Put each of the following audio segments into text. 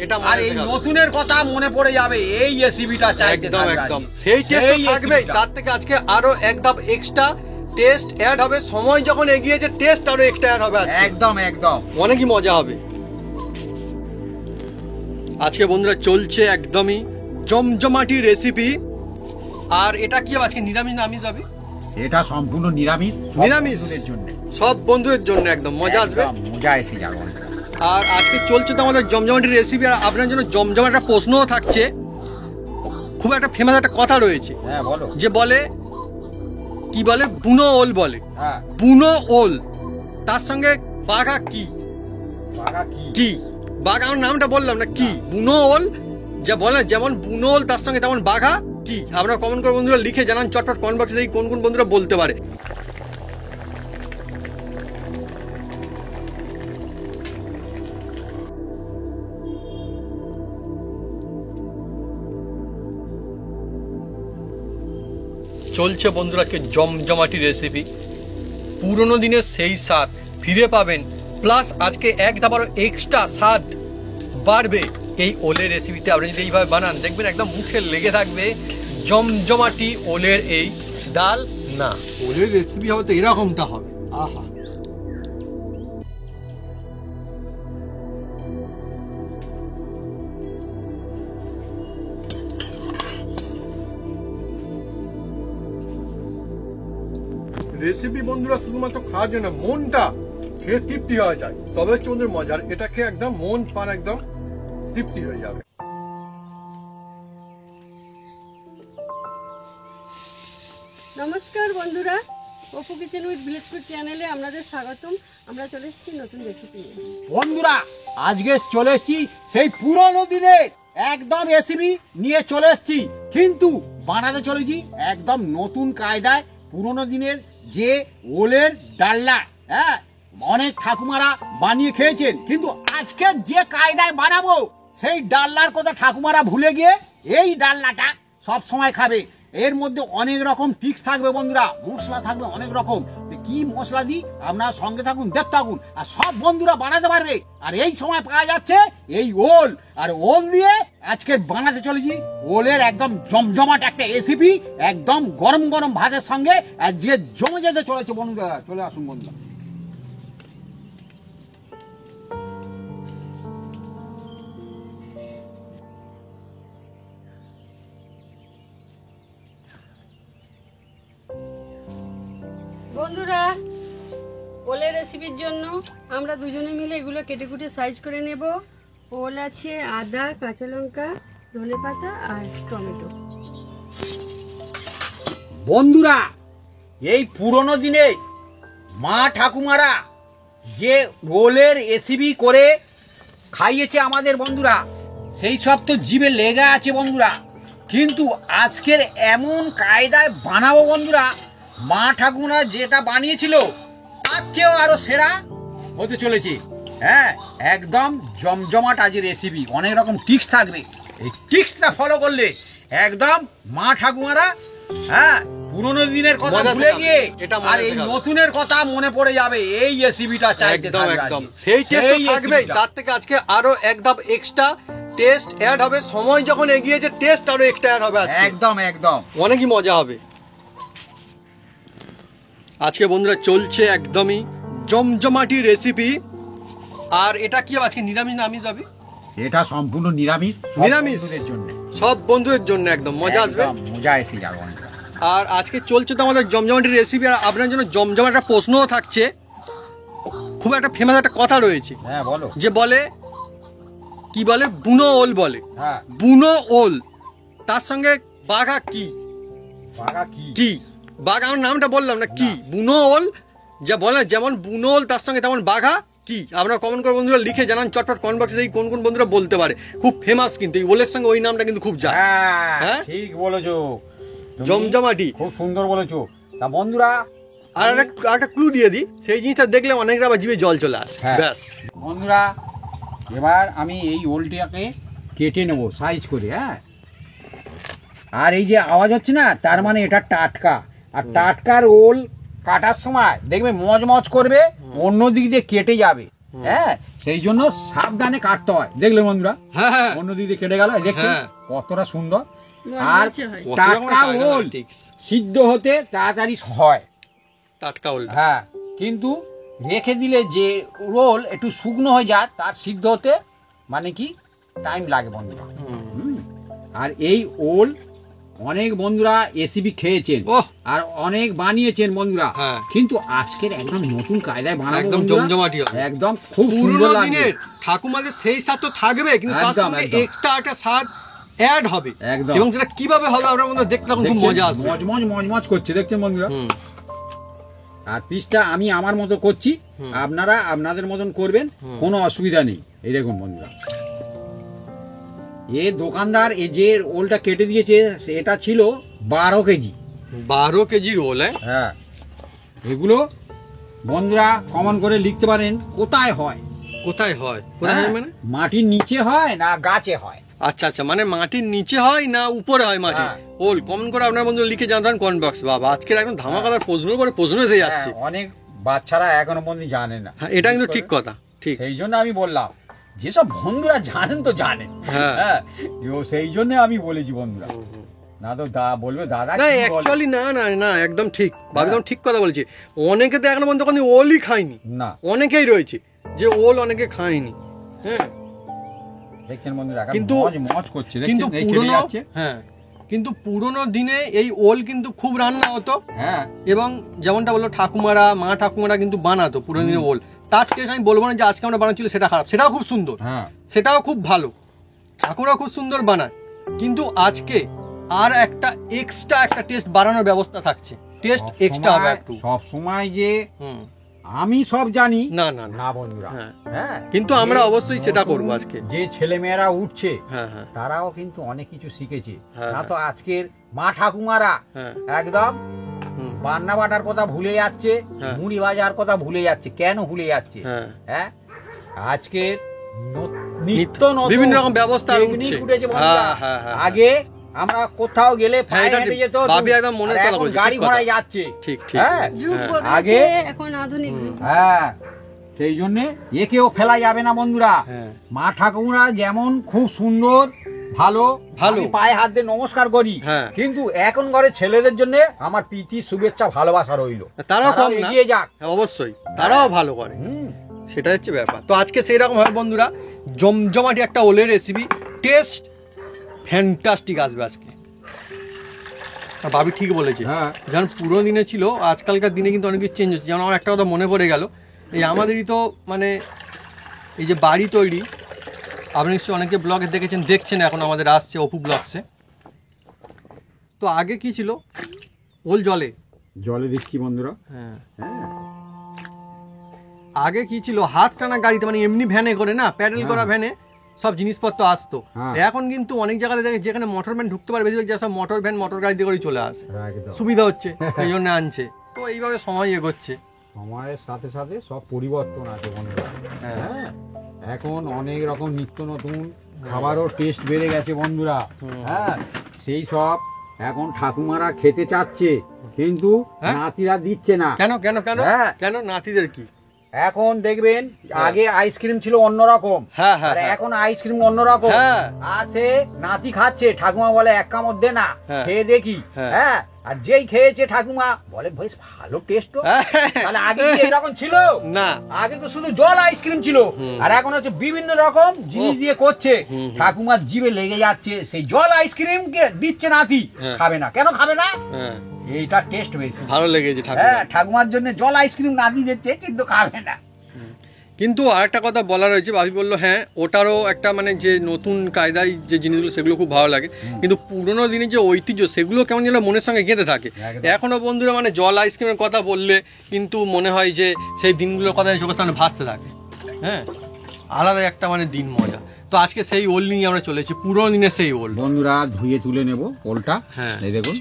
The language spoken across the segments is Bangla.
এটা আর এই নতুনের কথা মনে পড়ে যাবে, এই রেসিপিটা চাইতে একদম সেই টেস্ট থাকবে। তার থেকে আজকে আরো এক ধাপ এক্সট্রা টেস্ট অ্যাড হবে। সময় যখন এগিয়েছে টেস্ট আরো এক্সট্রা অ্যাড হবে আজকে। একদম অনেকই মজা হবে আজকে বন্ধুরা। চলছে একদমই জমজমাটি রেসিপি। আর এটা কি আজকে নিরামিষ না আমিষ হবে? এটা সম্পূর্ণ নিরামিষ জন্য, সব বন্ধুদের জন্য একদম মজা আসবে, মজা এসে যাবে। আর আজকে চলছে তো আমাদের জমজমাটি রেসিপি। আর আপনার জন্য জমজমাট একটা প্রশ্নও থাকছে। খুব একটা ফেমাস একটা কথা রয়েছে, হ্যাঁ বলো, যে বলে কি বলে বুনো ওল বলে। হ্যাঁ, বুনো ওল তার সঙ্গে বাঘা কি কি বাঘা, আমার নামটা বললাম না কি বুনো ওল যা বলে, যেমন বুনো ওল তার সঙ্গে তেমন বাঘা কি। আপনারা কমেন্ট করে বন্ধুরা লিখে জানান চটপট কমেন্ট বক্সে, দেখি কোন কোন বন্ধুরা বলতে পারে। চলছে বন্ধুরা কে জমজমাটি রেসিপি। পুরনো দিনের সেই স্বাদ ফিরে পাবেন, প্লাস আজকে এক ধাপ এক্সট্রা স্বাদ বাড়বে এই ওলের রেসিপিতে। আপনি যদি এইভাবে বানান দেখবেন একদম মুখে লেগে থাকবে জমজমাটি ওলের এই ডাল। না, ওলের রেসিপি হবে তো এরকমটা হবে। আহা, রেসিপি বন্ধুরা শুধুমাত্র খাওয়ার জন্য, মনটা খেয়ে তৃপ্তি হয়ে যায়, তবে হচ্ছে বন্ধুর মজার। এটা খেয়ে একদম মন প্রাণ একদম তৃপ্তি হয়ে যাবে। নমস্কার বন্ধুরা, Apu kitchen with village food চ্যানেলে আপনাদের স্বাগতম। আমরা চলে এসেছি নতুন রেসিপি নিয়ে। বন্ধুরা আজকে চলে এসেছি সেই পুরনো দিনের একদম রেসিপি নিয়ে চলে এসেছি, কিন্তু বানাতে চলেছি একদম নতুন কায়দায়। পুরনো দিনের যে ওলের ডালনা, হ্যাঁ, অনেক ঠাকুমারা বানিয়ে খেয়েছেন, কিন্তু আজকে যে কায়দায় বানাবো সেই ডালনার কথা ঠাকুমারা ভুলে গিয়ে এই ডালনাটা সব সময় খাবে। এর মধ্যে অনেক রকম টিক্স থাকবে বন্ধুরা, মশলা থাকবে অনেক রকম। কি মশলা দিই আপনারা সঙ্গে থাকুন, দেখতে থাকুন, আর সব বন্ধুরা বানাতে পারবে। আর এই সময় পাওয়া যাচ্ছে এই ওল, আর ওল দিয়ে আজকে বানাতে চলেছি ওলের একদম জমজমাট একটা রেসিপি, একদম গরম গরম ভাতের সঙ্গে যে জমে যেতে চলেছে বন্ধুরা। চলে আসুন বন্ধুরা। বন্ধুরা, ওলের রেসিপির জন্য আমরা দুজনে মিলে এগুলো কেটে কুটে সাইজ করে নেব। ওল আছে, আদা, কাঁচা লঙ্কা, ধনেপাতা আর টমেটো। বন্ধুরা এই পুরনো দিনে মা ঠাকুমারা যে ওলের রেসিপি করে খাইয়েছে আমাদের বন্ধুরা, সেই সব তো জিভে লেগে আছে বন্ধুরা। কিন্তু আজকের এমন কায়দায় বানাবো বন্ধুরা, মা ঠাকুমা যেটা বানিয়েছিল তার চেয়েও আরো সেরা হতে চলেছে। হ্যাঁ, একদম জমজমাট আজ রেসিপি, অনেক রকম টিক্স থাকবে। এই টিক্সটা ফলো করলে একদম মা ঠাকুমারা, হ্যাঁ, পুরনো দিনের কথা ভুলে গিয়ে আর এই নতুনের কথা মনে পড়ে যাবে এই রেসিপিটা চাইতে। একদম সেই টেস্ট থাকবে। তার থেকে আজকে আরো এক ধাপ এক্সট্রা টেস্ট অ্যাড হবে। সময় যখন এগিয়েছে টেস্ট আরো এক্সট্রা অ্যাড হবে আজকে। একদম অনেকই মজা হবে আজকে বন্ধুরা। চলছে একদমই জমজমাটি রেসিপি। আর এটা কি আজকে নিরামিষ না আমিষ হবে? এটা সম্পূর্ণ নিরামিষ জন্য, সব বন্ধুদের জন্য একদম মজা আসবে, মজা এসে যাবে। আর আজকে চলছে তো আমাদের জমজমাটি রেসিপি। আর আপনার জন্য জমজমাট একটা প্রশ্নও থাকছে। খুব একটা ফেমাস একটা কথা রয়েছে, হ্যাঁ বলো, যে বলে কি বলে বুনো ওল বলে। হ্যাঁ, বুনো ওল তার সঙ্গে বাঘা কি কি বাঘা, আমার নামটা বললাম না কি বুনো ওল যা বলে, যেমন বুনো ওল তার সঙ্গে তেমন বাঘা কি। আপনারা কমেন্ট করে বন্ধুরা লিখে জানান চটপট কমেন্ট বক্সে, দেখি কোন কোন বন্ধুরা বলতে পারে। খুব ফেমাস কিন্তু এই ওলের সঙ্গে ওই নামটা কিন্তু খুব যায়। হ্যাঁ ঠিক বলেছো, জমজমাটি, খুব সুন্দর বলেছো। তা বন্ধুরা আর একটা ক্লু দিয়ে দিই, সেই জিনিসটা দেখলে অনেকটা আবার জিভে জল চলে আসে। ব্যাস বন্ধুরা, এবার আমি এই ওলটাকে কেটে নেব সাইজ করে। হ্যাঁ, আর এই যে আওয়াজ হচ্ছে না, তার মানে এটা টাটকা। আর টাটকার ওল কাটার সময় দেখবে মজমজ করবে, অন্য দিক দিয়ে কেটে যাবে। হ্যাঁ, সেই জন্য সাবধানে কাটতে হয়। দেখলেন বন্ধুরা, হ্যাঁ হ্যাঁ অন্য দিকে কেটে গেল, দেখছেন হ্যাঁ। কতটা সুন্দর। আর মজমজে হয়। কত টাটকা রকমের কায়দা ওল tactics। সিদ্ধ হতে তাড়াতাড়ি হয়। টাটকা ওল হ্যাঁ, কিন্তু রেখে দিলে যে রোল একটু শুকনো হয়ে যায়, তার সিদ্ধ হতে মানে কি টাইম লাগে বন্ধুরা। হুম। আর এই ওল অনেক বন্ধুরা এসিবি খেয়েছেন ওহ আর অনেক বানিয়েছেন বন্ধুরা, হ্যাঁ। কিন্তু আজকের একদম নতুন কায়দায় বানাবো একদম বন্ধুরা। জমজমাটি হবে। একদম খুব সুন্দর পুরোনো লাগবে। দিনের ঠাকুমাদের সেই স্বাদ তো থাকবে, কিন্তু তার একদম, সঙ্গে একদম। এক্সট্রা একটা স্বাদ অ্যাড হবে। একদম। এবং সেটা কিভাবে হবে আপনার মধ্যে দেখতে তখন খুব দেখছেন? মজা আসবে। মজমজ করছে, দেখছেন বন্ধুরা। হুম, আর পিসটা আমি আমার মতো করছি, হুম। আপনারা আপনাদের মতন করবেন, হুম। কোনো অসুবিধা নেই। এই দেখুন বন্ধুরা, এ দোকানদার এ যে ওলটা কেটে দিয়েছে এটা ছিল 12 কেজি। 12 KG role. হ্যাঁ, এগুলো বন্ধুরা কমন করে লিখতে পারেন কোথায় হয়। কোথায় হয়? কোথায় হ্যাঁ, হয় মানে? মাটির নিচে হয় না গাছে হয়। আচ্ছা আচ্ছা, মানে মাটির নিচে হয় না উপরে হয় মাটি? হ্যাঁ। ওল কমন করে আপনার বন্ধু লিখে জানান কমেন্ট বক্স। বাবা আজকের একদম ধামাকাদার প্রশ্নের পরে প্রশ্ন এসে যাচ্ছে। হ্যাঁ, অনেক বাচ্চারা এখনো পর্যন্ত জানে না। হ্যাঁ, এটা কিন্তু ঠিক কথা, ঠিক। সেই জন্য আমি বললাম, যেসব বন্ধুরা জানেন তো জানেন। হ্যাঁ। হ্যাঁ, সেই জন্য আমি বলেছি বন্ধুরা, না তো বলবে দাদা না কি বলে? অ্যাকচুয়ালি না না না, একদম ঠিক বাবা, হ্যাঁ। একদম ঠিক কথা বলছি। অনেকে তো এখনো পর্যন্ত কোনো ওলই খায়নি, না, অনেকেই রয়েছে যে ওল অনেকে খায়নি। হ্যাঁ, দেখছেন বন্ধুরা, কিন্তু মজ করছে, কিন্তু দেখছেন এই কেটে পুরনো, যাচ্ছে। হ্যাঁ কিন্তু পুরনো দিনে এই ওল কিন্তু খুব রান্না হতো, হ্যাঁ, এবং যেমনটা বললো ঠাকুমারা, মা ঠাকুমারা কিন্তু বানাতো পুরনো দিনে ওল। তার টেস্ট আমি বলবো না যে আজকে আমরা বানাচ্ছিল সেটা খারাপ, সেটাও খুব সুন্দর, হ্যাঁ, সেটাও খুব ভালো, ঠাকুরা খুব সুন্দর বানায়। কিন্তু আজকে আর একটা এক্সট্রা একটা টেস্ট বাড়ানোর ব্যবস্থা থাকছে, টেস্ট এক্সট্রা হবে একটু। সব সময় যে হুম, আমি সব জানি না না না, না বন্ধুরা। হ্যাঁ। হ্যাঁ, কিন্তু আমরা যে অবশ্যই সেটা নতুন করবো আজকে। যে ছেলে মেয়েরা উঠছে হ্যাঁ হ্যাঁ তারাও কিন্তু অনেক কিছু শিখেছে। হ্যাঁ, না তো আজকের মা ঠাকুমারা হ্যাঁ, একদম হুম, বান্না বাটার কথা ভুলে যাচ্ছে, হ্যাঁ। মুড়ি ভাজার কথা ভুলে যাচ্ছে। কেন ভুলে যাচ্ছে? হ্যাঁ, হ্যাঁ, আজকের নিত্য নতুন বিভিন্ন রকম ব্যবস্থা টেকনিক উঠছে। উঠেছে বন্ধুরা। হ্যাঁ, হ্যাঁ, হ্যাঁ। আগে আমরা কোথাও গেলে পায়ে এটা হেঁটে ঠিক। যেত, বাপি একদম মনের আর কথা এখন বলছে, গাড়ি ঠিক কথা। ঘোড়ায় যাচ্ছে। ঠিক ঠিক। হ্যাঁ, যুগ হ্যাঁ। বদলেছে, আগে- এখন আধুনিক যুগ। হ্যাঁ, সেই জন্য একেও ফেলা যাবে না বন্ধুরা। হ্যাঁ। মা ঠাকুরা যেমন খুব সুন্দর ভালো ভালো। আমি পায়ে হাত দিয়ে নমস্কার করি, হ্যাঁ। কিন্তু এখন ঘরে ছেলেদের জন্য আমার প্রীতি শুভেচ্ছা ভালোবাসা রইল। তারাও কম না, এগিয়ে যাক। হ্যাঁ, অবশ্যই তারাও ভালো করে, হুম, সেটা হচ্ছে ব্যাপার। তো আজকে সেই রকম হবে বন্ধুরা, জমজমাটি একটা ওলের রেসিপি, টেস্ট ফ্যান্টাস্টিক আসবে আজকে। আর ভাবি ঠিক বলেছে, হ্যাঁ। যেমন পুরোনো দিনে ছিল, আজকালকার দিনে কিন্তু অনেক কিছু চেঞ্জ হচ্ছে। যেমন আমার একটা কথা মনে পড়ে গেল, এই আমাদেরই তো মানে এই যে বাড়ি তৈরি, আপনি নিশ্চয়ই অনেকে ব্লগে দেখছেন এখন আমাদের আসছে অপু ব্লগসে। তো আগে কি ছিল, ওল জলে, জলে দিচ্ছি বন্ধুরা। হ্যাঁ হ্যাঁ, আগে কি ছিল, হাত টানা গাড়িতে, মানে এমনি ভ্যানে করে না, প্যাডেল করা হ্যাঁ। ভ্যানে সব জিনিসপত্র আসতো। হ্যাঁ। এখন কিন্তু অনেক জায়গাতে দেখে যেখানে মোটর ভ্যান ঢুকতে পারে, বেশিরভাগ সব মোটর ভ্যান মোটর গাড়ি দিয়ে করেই চলে আসে, একদম। সুবিধা হচ্ছে, সেই জন্য আনছে। তো এইভাবে সময় এগোচ্ছে। সময়ের সাথে সাথে সব পরিবর্তন আছে বন্ধুরা। হ্যাঁ, এখন অনেক রকম নিত্য নতুন খাবারও টেস্ট বেড়ে গেছে বন্ধুরা। হুম। হ্যাঁ, সেই সব এখন ঠাকুমারা খেতে চাচ্ছে, কিন্তু হ্যাঁ? নাতিরা দিচ্ছে না। কেন কেন কেন হ্যাঁ। কেন নাতিদের কি? এখন দেখবেন হ্যাঁ। আগে আইসক্রিম ছিল অন্যরকম, হ্যাঁ হ্যাঁ আর হ্যাঁ। এখন আইসক্রিম অন্যরকম। হ্যাঁ। আর সে নাতি খাচ্ছে, ঠাকুমা বলে এক কামড় দে না, হ্যাঁ। খেয়ে দেখি। হ্যাঁ। হ্যাঁ, আর যেই খেয়েছে ঠাকুমা বলে বেশ ভালো টেস্ট। হ্যাঁ। তাহলে আগে কি এরকম ছিল? না, আগে তো শুধু জল আইসক্রিম ছিল, হুম। আর এখন হচ্ছে বিভিন্ন রকম জিনিস ও। দিয়ে করছে। হুম, হুম। ঠাকুমার জিভে লেগে যাচ্ছে, সেই জল আইসক্রিম কে দিচ্ছে নাতি, হ্যাঁ। খাবে না। কেন খাবে না? হ্যাঁ, এইটা টেস্ট বেশি। ভালো লেগেছে ঠাকুর। হ্যাঁ, ঠাকুমার জন্য জল আইসক্রিম নাতি দিচ্ছে, কিন্তু খাবে না। কিন্তু আরেকটা কথা বলা রয়েছে, ভাবি বললো হ্যাঁ ওটারও একটা মানে যে নতুন কায়দায় যে জিনিসগুলো সেগুলো খুব ভালো লাগে, কিন্তু পুরোনো দিনের যে ঐতিহ্য সেগুলো কেমন যেন মনের সঙ্গে গেঁথে থাকে। একদম। এখনো বন্ধুরা মানে জল আইসক্রিমের কথা বললে কিন্তু মনে হয় যে সেই দিনগুলোর কথা চোখের সামনে ভাসতে থাকে। হ্যাঁ, আলাদা একটা মানে দিন মজা। তো আজকে সেই ওল নিয়ে আমরা চলেছি, পুরোনো দিনের সেই ওল। বন্ধুরা ধুয়ে তুলে নেব ওলটা। হ্যাঁ। এই দেখুন,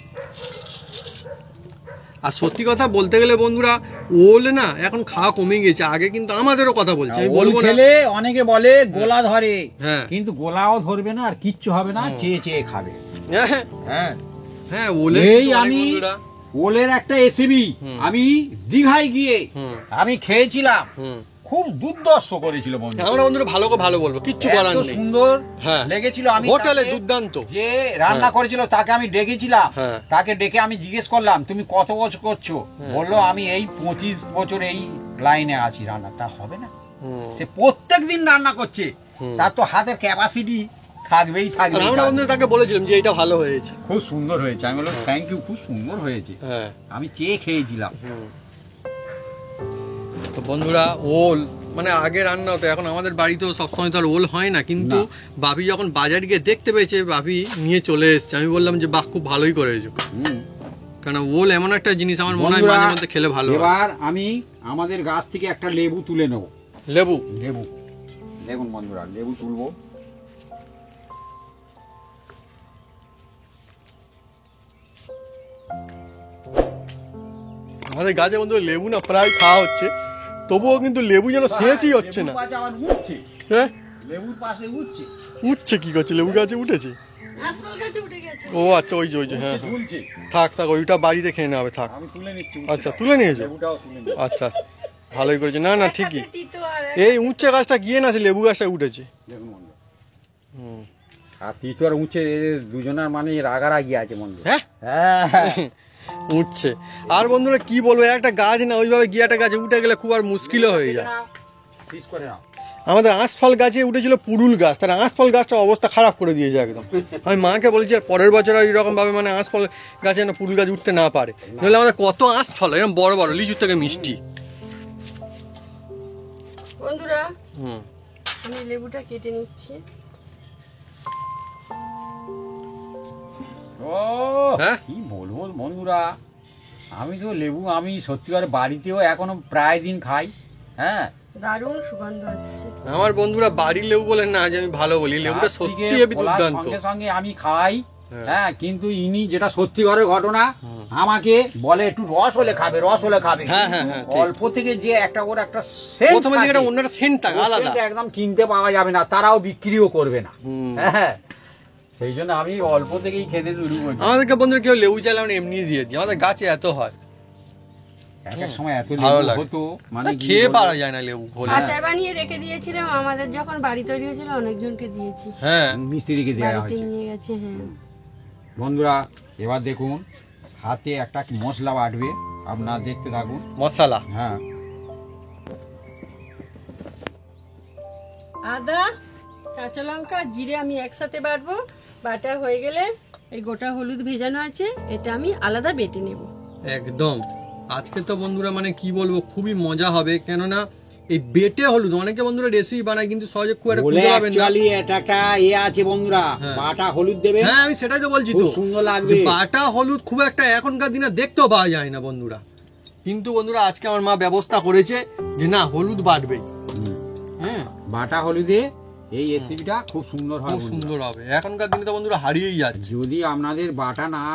আর সত্যি কথা বলতে গেলে বন্ধুরা, ওল না এখন খাওয়া কমে গেছে। আগে কিন্তু আমাদেরও কথা বলছি, আমি ওল বলবো না। খেলে অনেকে বলে গোলা ধরে, হ্যাঁ। কিন্তু গোলাও ধরবে না আর কিচ্ছু হবে না, চেয়ে চেয়ে খাবে। হ্যাঁ হ্যাঁ, হ্যাঁ, ওলের এই কিন্তু অনেক আমি বন্ধুরা। ওলের একটা রেসিপি হুম। আমি দীঘায় গিয়ে হুম। আমি খেয়েছিলাম, হুম। খুব দুর্দর্শ করেছিল বন্ধু। আমরা বন্ধুরা ভালো বলবো, কিচ্ছু বলার এত নেই। সুন্দর হ্যাঁ লেগেছিল। আমি হোটেলে তাকে দুর্দান্ত যে রান্না করেছিল তাকে আমি ডেকেছিলাম, হ্যাঁ। তাকে ডেকে আমি জিজ্ঞেস করলাম তুমি কত বছর করছো, বললো আমি এই 25 বছর এই লাইনে আছি, রান্নাটা হবে না? সে প্রত্যেক দিন রান্না করছে, তার তো হাতের ক্যাপাসিটি থাকবেই থাকবে। আমরা বন্ধু তাকে বলেছিলাম যে এটা ভালো হয়েছে, খুব সুন্দর হয়েছে। আমি বললাম থ্যাংক ইউ, খুব সুন্দর হয়েছে। হ্যাঁ আমি চেয়ে খেয়েছিলাম। তো বন্ধুরা ওল মানে আগে রান্না হতো, এখন আমাদের বাড়িতেও সবসময় তো আর ওল হয় না, কিন্তু বাপি যখন বাজারে গিয়ে দেখতে পেয়েছে বাপি নিয়ে চলে এসছে, আমি বললাম যে বাহ খুব ভালোই করেছো, কারণ ওল এমন একটা জিনিস আমার মনে হয় মাঝে মধ্যে খেলে ভালো। এবার আমি আমাদের গাছ থেকে একটা লেবু তুলে নেব। লেবু দেখুন বন্ধুরা, লেবু তুলবো। আমাদের গাছে বন্ধু লেবু না প্রায় খাওয়া হচ্ছে, তবুও কিন্তু লেবু যেন শেষই হচ্ছে না। হ্যাঁ লেবুর পাশে উঠছে। উঠছে কি করছে? লেবু গাছে উঠেছে? আজকাল গাছে উঠে গেছে। ও আচ্ছা, ওই যে হ্যাঁ ঝুলছে। থাক ওইটা বাড়িতে খেয়ে নেবে, থাক। আমি তুলে নিচ্ছি। আচ্ছা তুলে নিয়েছো? লেবুটাও তুলে নিচ্ছি। আচ্ছা ভালোই করেছে। না ঠিকই, তিতো আর এই উচ্চে গাছটা গিয়ে না সে লেবু গাছটা উঠেছে। দেখুন বন্ধু, আর তিতো আর উঁচে দুজনের মানে রাগারাগি আছে বন্ধু। হ্যাঁ হ্যাঁ উঠছে। আর বন্ধুরা কি বলবো, একটা গাছ না ওইভাবে গিয়ে একটা গাছে উঠে গেলে খুব আর মুশকিলও হয়ে যায়। পিস করে নাও। আমাদের আঁশফল গাছে উঠেছিল পুরুল গাছ, তার আঁশফল গাছটা অবস্থা খারাপ করে দিয়েছে একদম। আমি মাকে বলেছি আর পরের বছর এইরকম ভাবে মানে আঁশফল গাছে যেন পুরুল গাছ উঠতে না পারে, নইলে আমাদের কত আঁশফল এরকম বড় বড় লিচুর থেকে মিষ্টি। বন্ধুরা আমি লেবুটা কেটে নিচ্ছি। ও হ্যাঁ কি বলবো বন্ধুরা, আমি তো লেবু আমি সত্যিকার বাড়িতেও এখনো প্রায় দিন খাই। হ্যাঁ দারুণ সুগন্ধ আসছে। আমার বন্ধুরা বাড়ির লেবু বলেন না যে আমি ভালো বলি, লেবুটা সত্যি হেবি দুর্দান্ত। সঙ্গে সঙ্গে আমি খাই। হ্যাঁ কিন্তু ইনি যেটা সত্যিকারের ঘটনা, আমাকে বলে একটু রস হলে খাবে। হ্যাঁ অল্প থেকে যে একটা ওর একটা সেন্ট প্রথমে দিকে একটা অন্যটা সেন্ট থাকে আলাদা, একদম কিনতে পাওয়া যাবে না, তারাও বিক্রিও করবে না। হ্যাঁ সেই জন্য আমি অল্প থেকেই খেতে শুরু করি। আমাদেরকে বন্ধুরা কেউ লেবু চাইলে আমরা এমনি দিয়ে দিই, আমাদের গাছে এত হয়। এক সময় এত ভালো লেবু লাগে। হতো মানে খেয়ে পারা যায় না লেবু হলে। আচার বানিয়ে রেখে দিয়েছিলাম, আমাদের যখন বাড়ি তৈরি হয়েছিল অনেকজনকে দিয়েছি, হ্যাঁ মিস্ত্রিকে দেওয়া বাড়িতে হয়েছে। নিয়ে গেছে। হ্যাঁ বন্ধুরা এবার দেখুন হাতে একটা মশলা বাটবে, আপনারা দেখতে থাকুন। মশলা হ্যাঁ আদা, কাঁচা লঙ্কা, জিরে আমি একসাথে বাটবো। বাটা হয়ে গেলে এই গোটা হলুদ ভেজানো আছে, এটা আমি আলাদা বেটে নেব। একদম। আজকে তো বন্ধুরা মানে কি বলবো, খুবই মজা হবে, কেননা এই বেটে হলুদ অনেকে বন্ধুরা রেসিপি বানায় কিন্তু সহজে খুব একটা খুঁজে পাবেন না। এটা একটা আছে বন্ধুরা, বাটা হলুদ দেবে। হ্যাঁ আমি সেটাই তো বলছি, তো সুন্দর লাগবে। বাটা হলুদ খুব একটা এখনকার দিনে দেখতেও পাওয়া যায় না বন্ধুরা, কিন্তু বন্ধুরা আজকে আমার মা ব্যবস্থা করেছে যে না হলুদ বাটবে। হ্যাঁ বাটা হলুদে এই রেসিপিটা খুব সুন্দর হয়, খুব সুন্দর হবে। এখনকার দিনে তো বন্ধুরা হারিয়েই যাচ্ছে। যদি আপনাদের বাটা না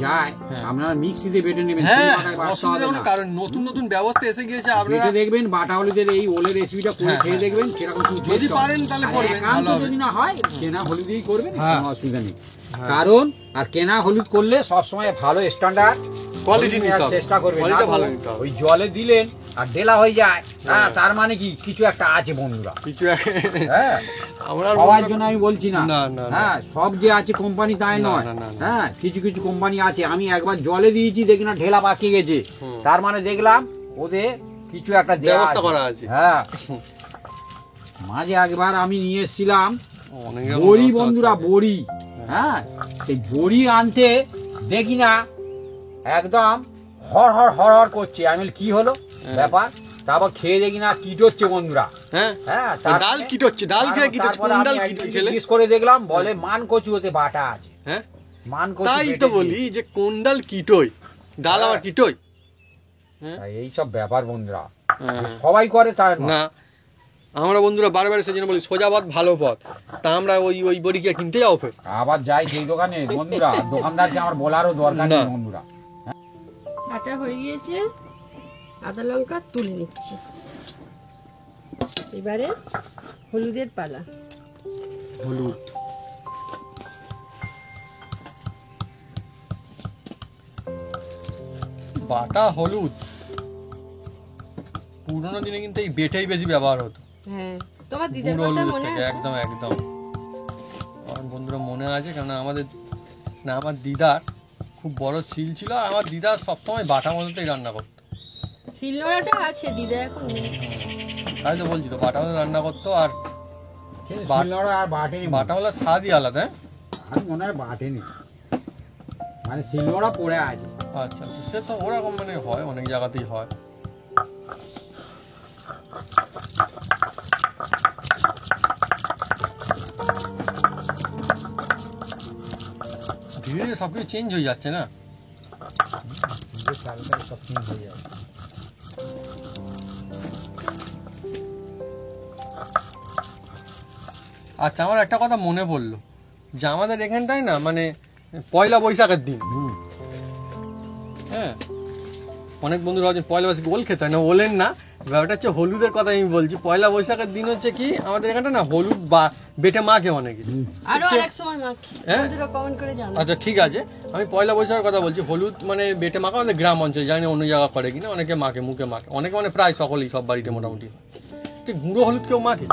যায় আপনারা মিক্সিতে বেটে নেবেন। হ্যাঁ অসুবিধা কোনো কারণ, নতুন ব্যবস্থা এসে গিয়েছে, আপনারা দেখবেন বাটা হলুদের এই ওলের রেসিপিটা করে খেয়ে দেখবেন কিরকম। যদি পারেন তাহলে করবেন, ভালো হবে। যদি না হয় কেনা হলুদেই করবেন, কোনো অসুবিধা নেই। কারণ আর কেনা হলুদ করলে সবসময় ভালো স্ট্যান্ডার্ড কোয়ালিটি নিতে হবে, চেষ্টা করবেন। কোয়ালিটি ভালো নিতে হবে। ওই জলে দিলেন আর ঢেলা হয়ে যায়, হ্যাঁ তার মানে কি কিছু একটা আছে বন্ধুরা। কিছু হ্যাঁ আমরা সবার জন্য আমি বলছি না, না হ্যাঁ সব যে আছে কোম্পানি তাই নয়। হ্যাঁ কিছু কিছু কোম্পানি আছে, আমি একবার জলে দিয়েছি দেখি না ঢেলা পাকিয়ে গেছে, তার মানে দেখলাম ওদের কিছু একটা ব্যবস্থা করা আছে। হ্যাঁ মাঝে একবার আমি নিয়ে এসেছিলাম বড়ি বন্ধুরা, বড়ি। হ্যাঁ সেই বড়ি আনতে দেখি না একদম হর করছে। আমি কি হলো ব্যাপার, তারপর খেয়ে দেখি না কিট হচ্ছে বন্ধুরা। হ্যাঁ হ্যাঁ ডাল কিট হচ্ছে, ডাল খেয়ে কিট হচ্ছে, কোন ডাল কিট খেলে জিজ্ঞেস করে দেখলাম, বলে মান কচু হতে বাটা আছে। হ্যাঁ মান কচু, তাই তো বলি যে কোন ডাল কিটোই, ডাল আবার কিটোই। এই সব ব্যাপার বন্ধুরা সবাই করে তাই না, আমরা বন্ধুরা বারবার সেজন্য বলি সোজা পথ ভালো পথ, তা আমরা ওই বড়ি গিয়ে কিনতে যাও ফের আবার যাই সেই দোকানে বন্ধুরা, দোকানদারকে আমার বলারও দরকার নেই বন্ধুরা। বাটা হয়ে গিয়েছে, আদা লঙ্কা তুলে নিচ্ছি। এবারে হলুদের পালা। হলুদ বাটা হলুদ পুরোনো দিনে কিন্তু এই বেটেই বেশি ব্যবহার হতো, হ্যাঁ তোমার দিদার গুঁড়ো কথা হলুদ মনে থেকে। আছে? একদম একদম আমার বন্ধুরা মনে আছে, কেননা আমার দিদার খুব বড় শিল ছিল, আর আমার দিদা সবসময় বাটা মশলাতেই রান্না করতো। শিলনোড়াটা আছে, দিদা এখন নেই। তাই তো বলছি তো, বাটা মশলা রান্না করতো। আর শিলনোড়া আর বাটেনি, বাটা মশলার স্বাদই আলাদা। আমি মনে হয় বাটেনি, মানে শিলনোড়া পড়ে আছে। আচ্ছা, সে তো ওরকম মানে হয়, অনেক জায়গাতেই হয়। ধীরে ধীরে সবকিছু চেঞ্জ হয়ে যাচ্ছে না। সব চেঞ্জ হয়ে যাবে। আচ্ছা, আমার একটা কথা মনে পড়লো, যে আমাদের এখানটায় না মানে পয়লা বৈশাখের দিন, হ্যাঁ, অনেক বন্ধুরা আছেন পয়লা বৈশাখ ওল খেতে হয় না, ওলেন না, ব্যাপারটা হচ্ছে হলুদের কথা আমি বলছি। পয়লা বৈশাখের দিন হচ্ছে কি আমাদের এখানটা না হলুদ বা বেটে মাখে অনেকে। আরো আরেক সময় মাখি, হ্যাঁ? বন্ধুরা কমেন্ট করে জানাও। আচ্ছা ঠিক আছে, আমি পয়লা বৈশাখের কথা বলছি। হলুদ মানে বেটে মাখা আমাদের গ্রাম অঞ্চলে, জানি না অন্য জায়গা করে কিনা, অনেকে মাখে, মুখে মাখে, অনেকে মানে প্রায় সকলেই, সব বাড়িতে মোটামুটি হয়। ঠিক গুঁড়ো হলুদ কেউ মাখে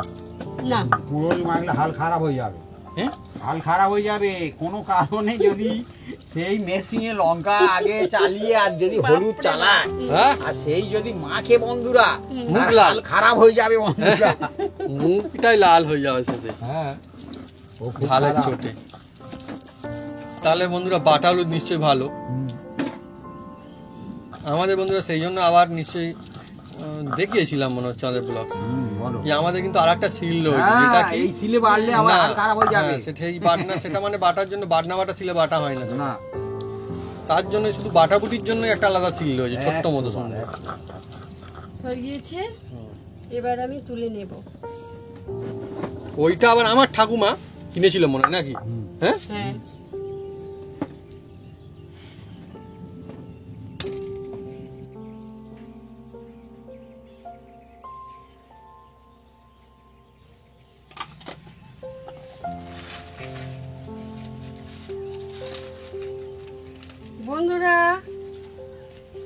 না, পুরো মাখলে হাল খারাপ হয়ে যাবে, হ্যাঁ, হাল খারাপ হয়ে যাবে কোনো কারণে। যদি সেই মেশিনে লঙ্কা আগে চালিয়ে আর যদি হলুদ চালায়, হ্যাঁ, আর সেই যদি মাখে বন্ধুরা, মুখ তার লাল। হাল খারাপ হয়ে যাবে বন্ধুরা। মুখটাই লাল হয়ে যাবে শেষে হ্যাঁ, ও খুব ঝালের খারাপ। চোটে। তাহলে বন্ধুরা বাটা হলুদ নিশ্চয়ই ভালো। আমাদের বন্ধুরা সেই জন্য আবার নিশ্চয়ই দেখিয়েছিলাম মনে হচ্ছে আমাদের ব্লগ, বলো। যে আমাদের কিন্তু আর একটা শিল রয়েছে, হ্যাঁ, যেটা কি এই শিলে বাড়লে আবার না, হাল খারাপ হয়ে যাবে। হ্যাঁ, সেটাই বাটনা, সেটা মানে বাটার জন্য বাটনা বাটা শিলে বাটা হয় না, না, তার জন্য শুধু বাটাবুটির জন্য একটা আলাদা শিল রয়েছে, ছোট্ট মতো সুন্দর। হয়ে গিয়েছে, এবার আমি তুলে নেব। ওইটা আবার আমার ঠাকুমা কিনেছিল মনে হয় নাকি, হ্যাঁ? হ্যাঁ, বন্ধুরা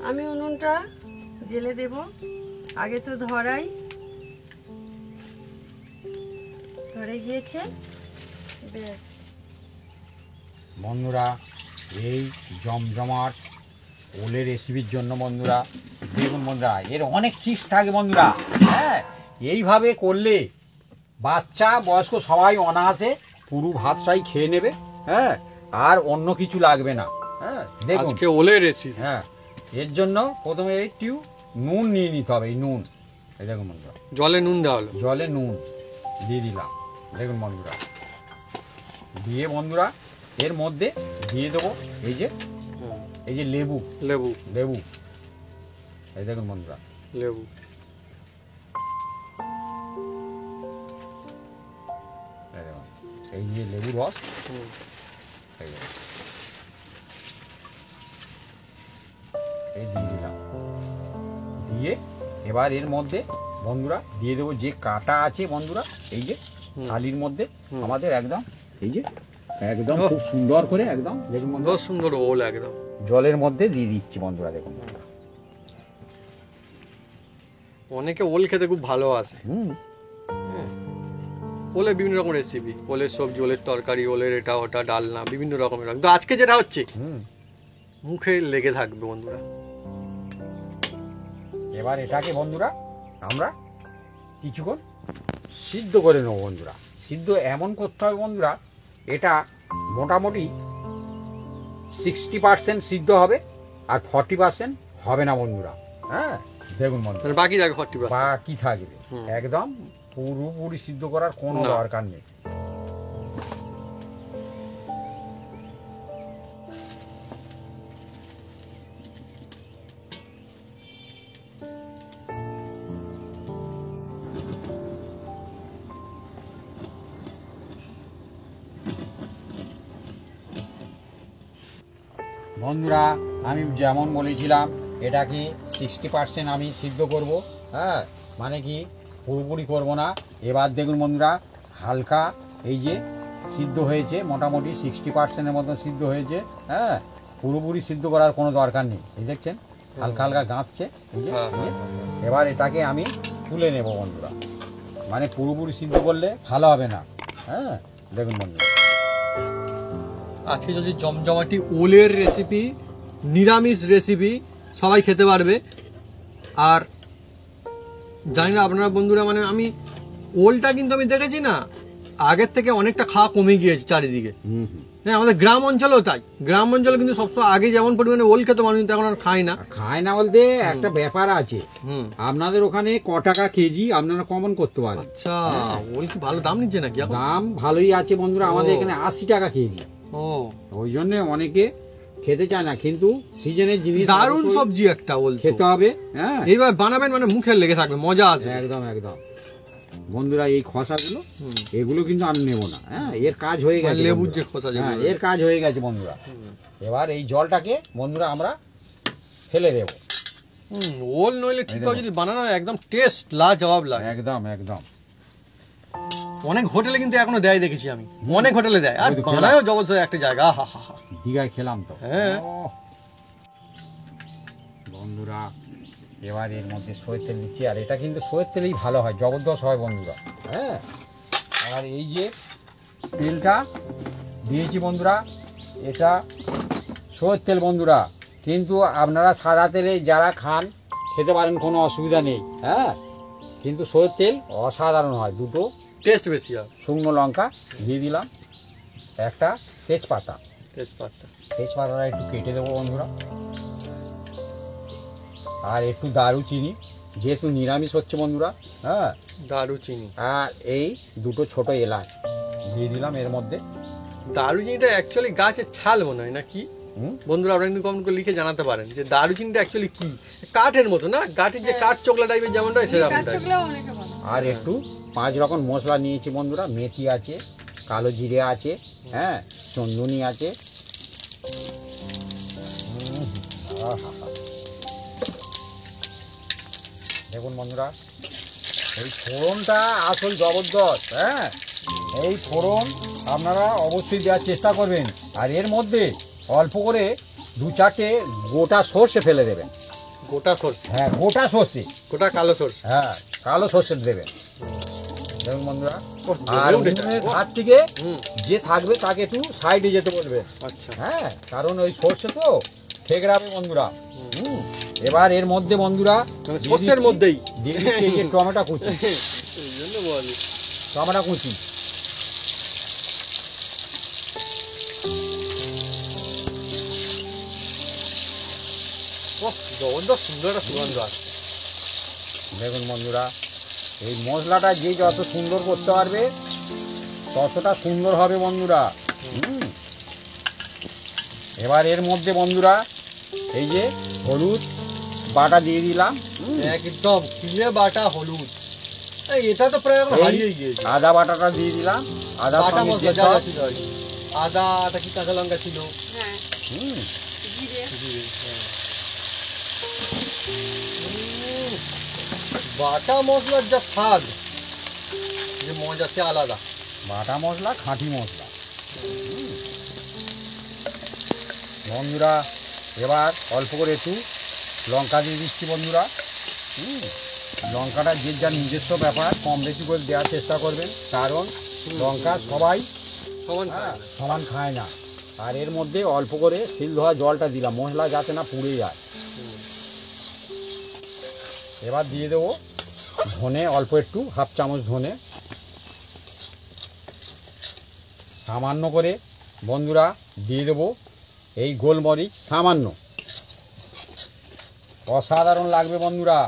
আমি উনুনটা জেলে দেব। আগে তো ধরে গিয়েছে, বেশ। বন্ধুরা এই জমজমাট ওলের রেসিপির জন্য বন্ধুরা দেখুন বন্ধুরা, এর অনেক ট্রিক্স থাকে বন্ধুরা। হ্যাঁ, এইভাবে করলে বাচ্চা বয়স্ক সবাই অনায়াসে পুরো ভাতটাই খেয়ে নেবে। হ্যাঁ, আর অন্য কিছু লাগবে না। হ্যাঁ দেখুন, আজকে ওলের রেসিপি। হ্যাঁ, এর জন্য প্রথমে একটু নুন নিয়ে নিতে হবে। এই নুন, এই দেখুন বন্ধুরা, জলে নুন দেওয়া হলো, জলে নুন দিয়ে দিলাম। দেখুন বন্ধুরা, দিয়ে বন্ধুরা এর মধ্যে দিয়ে দেবো এই যে লেবু, লেবু, লেবু, এই দেখুন বন্ধুরা, লেবু, এই দেখুন, এই যে লেবু রস, এই দেখুন, এই দিয়ে দিলাম। দিয়ে এবার এর মধ্যে বন্ধুরা দিয়ে দেবো যে কাটা আছে বন্ধুরা, এই যে থালির মধ্যে আমাদের একদম, এই যে একদম খুব সুন্দর করে একদম দেখুন বন্ধুরা, বেশ সুন্দর ওল একদম জলের মধ্যে দিয়ে দিচ্ছি বন্ধুরা। দেখুন, অনেকে ওল খেতে খুব ভালোবাসে। ওলের বিভিন্ন রকম রেসিপি, ওলের সবজি, ওলের তরকারি, ওলের এটা ওটা ডালনা, বিভিন্ন রকমের। কিন্তু আজকে যেটা হচ্ছে মুখে লেগে থাকবে বন্ধুরা। এবার এটাকে বন্ধুরা আমরা কিছুক্ষণ সিদ্ধ করে নেবো বন্ধুরা। সিদ্ধ এমন করতে হবে বন্ধুরা, এটা মোটামুটি 60% সিদ্ধ হবে, আর 40% হবে না বন্ধুরা। হ্যাঁ দেখুন বন্ধুরা, বাকি যাবে 40%। বাকি থাকবে, একদম পুরোপুরি সিদ্ধ করার কোনো না। দরকার নেই। বন্ধুরা আমি যেমন বলেছিলাম, এটাকে 60% আমি সিদ্ধ করব। হ্যাঁ, মানে কি পুরোপুরি করব না। এবার দেখুন বন্ধুরা, হালকা এই যে সিদ্ধ হয়েছে, মোটামুটি 60%-এর মতো সিদ্ধ হয়েছে। হ্যাঁ, পুরোপুরি সিদ্ধ করার কোনো দরকার নেই। এই দেখছেন হালকা হালকা গাঁথছে। হ্যাঁ, এবার এটাকে আমি তুলে নেব বন্ধুরা, মানে পুরোপুরি সিদ্ধ করলে ভালো হবে না। হ্যাঁ দেখুন বন্ধুরা, আজকে যদি জমজমাটি ওলের রেসিপি, নিরামিষ রেসিপি সবাই খেতে পারবে। আর জানি না আপনারা বন্ধুরা, মানে আমি ওলটা কিন্তু আমি দেখেছি না আগের থেকে অনেকটা খাওয়া কমে গিয়েছে চারিদিকে। হ্যাঁ, আমাদের গ্রাম অঞ্চলেও তাই। গ্রাম অঞ্চলে কিন্তু সবসময় আগে যেমন পরিমাণে ওল খেতে মানুষ এখন আর খায় না। খায় না বলতে একটা ব্যাপার আছে, আপনাদের ওখানে ক টাকা কেজি আপনারা কমন করতে পারেন। আচ্ছা, ওল কি ভালো দাম নিচ্ছে নাকি এখন? দাম ভালোই আছে বন্ধুরা, আমাদের এখানে 80 টাকা কেজি। ও, ওই জন্য অনেকে খেতে চায় না, কিন্তু সিজনের জিনিস দারুণ সবজি একটা ওল খেতে হবে। হ্যাঁ, এইবার বানাবেন মানে মুখে লেগে থাকবে, মজা আসবে একদম একদম বন্ধুরা। এই খোসাগুলো এগুলো কিন্তু আমি নেব না। হ্যাঁ, এর কাজ হয়ে গেছে, লেবুর যে খোসা, হ্যাঁ এর কাজ হয়ে গেছে বন্ধুরা। এবার এই জলটাকে বন্ধুরা আমরা ফেলে দেব। ওল নইলে ঠিকভাবে যদি বানানো হয় একদম টেস্ট লাজবাব লাগে। একদম একদম। অনেক হোটেলে কিন্তু এখনো দেয়, দেখেছি আমি, অনেক হোটেলে দেয়। আর ওই তো বানায়ও জবরদস্ত একটা জায়গা। হা হা হা, দীঘায় খেলাম তো। হ্যাঁ বন্ধুরা, এবার এর মধ্যে সয়ের তেল দিচ্ছি, আর এটা কিন্তু সয়ের তেলেই ভালো হয়, জবরদস্ত হয় বন্ধুরা। হ্যাঁ, আর এই যে তেলটা দিয়েছি বন্ধুরা, এটা সয়ের তেল বন্ধুরা, কিন্তু আপনারা সাদা তেলে যারা খান খেতে পারেন, কোনো অসুবিধা নেই। হ্যাঁ, কিন্তু সয়ের তেল অসাধারণ হয়। দুটো টেস্ট বেশি হয়। শুকনো লঙ্কা দিয়ে দিলাম, একটা তেজপাতা, তেজপাতাটা একটু কেটে দেবো বন্ধুরা, আর একটু দারুচিনি, যেহেতু নিরামিষ হচ্ছে বন্ধুরা। হ্যাঁ, দারুচিনি, আর এই দুটো ছোট এলাচ দিয়ে দিলাম এর মধ্যে। দারুচিনিটা অ্যাকচুয়ালি গাছের ছাল মনে হয় নাকি বন্ধুরা? আপনারা কিন্তু কমেন্ট করে লিখে জানাতে পারেন যে দারুচিনিটা অ্যাকচুয়ালি কি। কাঠের মতো না, কাঠের যে কাঠ চোকলা টাইপের যেমনটা হয় সেরকম। আর একটু 5 রকম মশলা নিয়েছি বন্ধুরা, মেথি আছে, কালো জিরে আছে, হ্যাঁ চন্দনী আছে। দেখুন বন্ধুরা, এই ফোড়নটা আসল জবরদস্ত। হ্যাঁ, এই ফোড়ন আপনারা অবশ্যই দেওয়ার চেষ্টা করবেন। আর এর মধ্যে অল্প করে 2-4টে গোটা সর্ষে ফেলে দেবেন। গোটা সরষে? হ্যাঁ, গোটা সর্ষে, গোটা কালো সরষে। হ্যাঁ কালো সর্ষে দেবেন। দেখুন বন্ধুরা, আর আর উনুনের ধার থেকে যে থাকবে তাকে একটু সাইডে যেতে বলবে। আচ্ছা, হ্যাঁ, কারণ ওই সর্ষে তো ঠেকরাবে বন্ধুরা। এবার এর মধ্যে বন্ধুরা সর্ষের মধ্যেই দিয়ে দিচ্ছি এই যে টমেটো কুচি, এই জন্য বলি টমেটো কুচি। জবরদস্ত সুন্দর একটা সুগন্ধ আছে। দেখুন বন্ধুরা, এই মশলাটা যে যত সুন্দর করতে পারবে ততটা সুন্দর হবে বন্ধুরা। এবার এর মধ্যে বন্ধুরা এই যে হলুদ বাটা দিয়ে দিলাম, একদম শিলে বাটা হলুদ। এটা তো প্রায় এখন হারিয়ে গিয়েছে। আদা বাটাটা দিয়ে দিলাম, আদা বাটা সঙ্গে মশলা যে যা যা সব- ছিল আর কি। আদাটা কি কাঁচা লঙ্কা ছিল? হ্যাঁ, হুম, জিরে। বাটা মশলার যা স্বাদ, যে মজা সে আলাদা। বাটা মশলা, খাঁটি মশলা। বন্ধুরা, এবার অল্প করে একটু লঙ্কা দিয়ে দিচ্ছি বন্ধুরা। লঙ্কাটা যে যার নিজস্ব ব্যাপার, কম বেশি করে দেওয়ার চেষ্টা করবেন, কারণ লঙ্কা সবাই সমান সমান খায় না। আর এর মধ্যে অল্প করে শিল ধোয়া জলটা দিলাম, মশলা যাতে না পুড়ে যায়। এবার দিয়ে দেবো ধনে, অল্প একটু, 1/2 চামচ ধনে, সামান্য করে বন্ধুরা দিয়ে দেবো এই গোলমরিচ সামান্য। অসাধারণ লাগবে বন্ধুরা,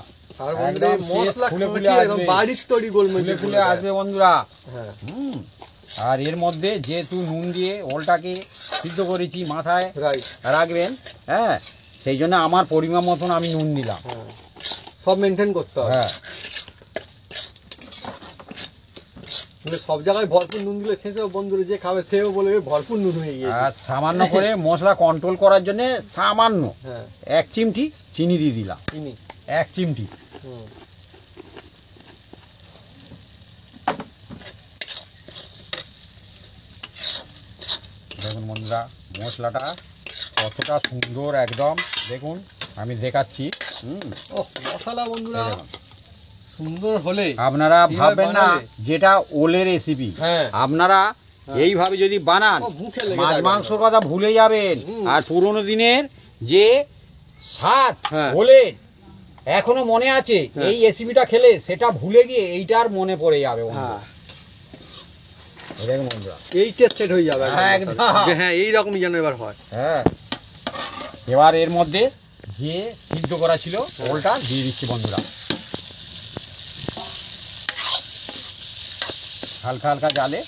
আর বন্ধুরা একদম মশলা ফুলে ফুলে ফুলে একদম আসবে। বাড়ির তৈরি গোলমরিচ ফুলে ফুলে আসবে বন্ধুরা। হ্যাঁ, আর এর মধ্যে যেহেতু নুন দিয়ে ওলটাকে সিদ্ধ করেছি, মাথায় রাইট। রাখবেন। হ্যাঁ, সেই জন্য আমার পরিমাণ মতন আমি নুন দিলাম। হ্যাঁ, সব মেনটেন করতে হবে। হ্যাঁ, মানে সব জায়গায় ভরপুর নুন দিলে শেষেও বন্ধুরা যে খাবে সেও বলবে ভরপুর নুন হয়ে গিয়েছে। আর সামান্য করে মশলা কন্ট্রোল করার জন্য সামান্য হ্যাঁ, 1 চিমটি চিনি দিয়ে দিলাম, চিনি। 1 চিমটি। দেখুন বন্ধুরা, মশলাটা কতটা সুন্দর একদম। দেখুন আমি দেখাচ্ছি। ও মশলা বন্ধুরা সুন্দর হলে আপনারা কিভাবে ভাববেন না বানালে? যেটা ওলের রেসিপি, হ্যাঁ। আপনারা এইভাবে যদি বানান ও, মুখে লেগে মাছ যাবে। মাংসর কথা ভুলে যাবেন। আর পুরোনো দিনের যে স্বাদ হ্যাঁ। ওলের এখনো মনে আছে, এই রেসিপিটা খেলে সেটা ভুলে গিয়ে এইটার মনে পড়ে যাবে বন্ধুরা। এই দেখুন বন্ধুরা, এই টেস্ট সেট হয়ে যাবে একদম। যে হ্যাঁ এই রকমই যেন এবার হয়। হ্যাঁ, এবার এর মধ্যে যে সিদ্ধ করা ছিল ওলটা দিয়ে দিচ্ছি বন্ধুরা, হালকা হালকা জালে।